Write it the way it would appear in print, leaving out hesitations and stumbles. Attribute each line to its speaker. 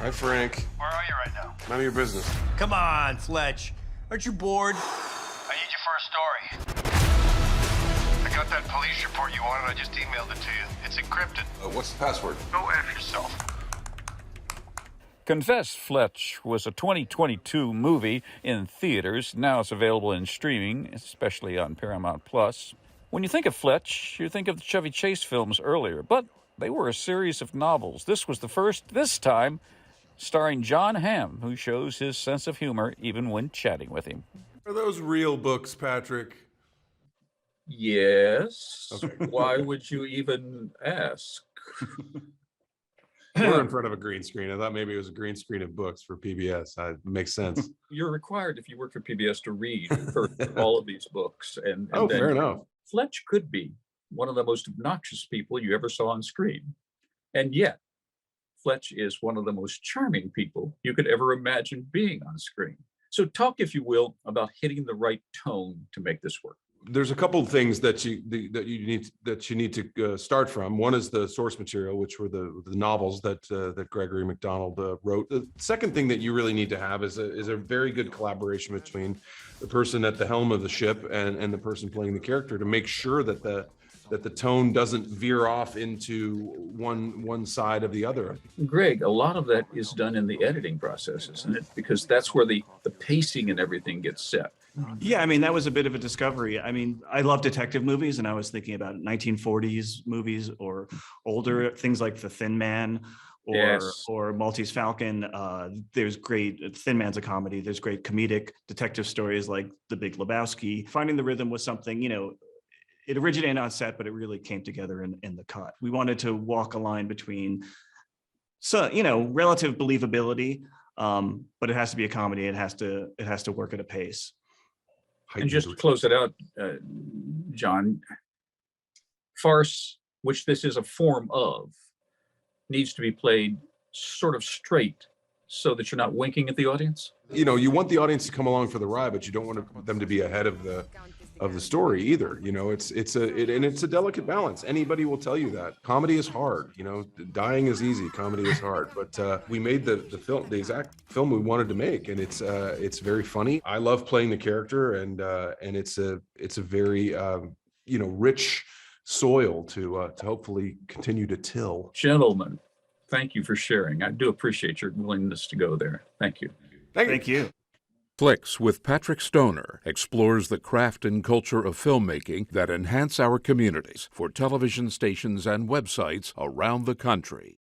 Speaker 1: Hi, Frank.
Speaker 2: Where are you right now?
Speaker 1: None of your business.
Speaker 3: Come on, Fletch. Aren't you bored?
Speaker 2: I need you for a story. I got that police report you wanted. I just emailed it to you. It's encrypted.
Speaker 1: What's the password?
Speaker 2: Go F yourself.
Speaker 4: Confess Fletch was a 2022 movie in theaters. Now it's available in streaming, especially on Paramount+. When you think of Fletch, you think of the Chevy Chase films earlier, but they were a series of novels. This was the first, this time, starring Jon Hamm, who shows his sense of humor even when chatting with him.
Speaker 1: Are those real books, Patrick?
Speaker 5: Yes.
Speaker 1: Okay.
Speaker 5: Why would you even ask?
Speaker 1: We're in front of a green screen. I thought maybe it was a green screen of books for PBS. Makes sense.
Speaker 5: You're required, if you work for PBS, to read for all of these books. And
Speaker 1: Oh,
Speaker 5: then
Speaker 1: fair enough.
Speaker 5: Fletch could be one of the most obnoxious people you ever saw on screen. And yet, Fletch is one of the most charming people you could ever imagine being on screen. So talk, if you will, about hitting the right tone to make this work.
Speaker 1: There's a couple of things that you need to start from. One is the source material, which were the novels that Gregory McDonald wrote. The second thing that you really need to have is a very good collaboration between the person at the helm of the ship and the person playing the character to make sure that the tone doesn't veer off into one side of the other.
Speaker 5: Greg, a lot of that is done in the editing process, isn't it? Because that's where the pacing and everything gets set.
Speaker 6: Yeah, I mean, that was a bit of a discovery. I mean, I love detective movies, and I was thinking about 1940s movies or older things like The Thin Man or Maltese Falcon. There's great, Thin Man's a comedy. There's great comedic detective stories like The Big Lebowski. Finding the rhythm was something, it originated on set, but it really came together in the cut. We wanted to walk a line between, relative believability, but it has to be a comedy. It has to work at a pace.
Speaker 5: And just to close it out, John, farce, which this is a form of, needs to be played sort of straight so that you're not winking at the audience.
Speaker 1: You want the audience to come along for the ride, but you don't want them to be ahead of the story either. It's a delicate balance. Anybody will tell you that comedy is hard. Dying is easy, comedy is hard. But we made the exact film we wanted to make, and it's very funny. I love playing the character, and it's a very rich soil to hopefully continue to till.
Speaker 5: Gentlemen, thank you for sharing. I do appreciate your willingness to go there. Thank you.
Speaker 6: Thank you.
Speaker 7: Flicks with Patrick Stoner explores the craft and culture of filmmaking that enhance our communities for television stations and websites around the country.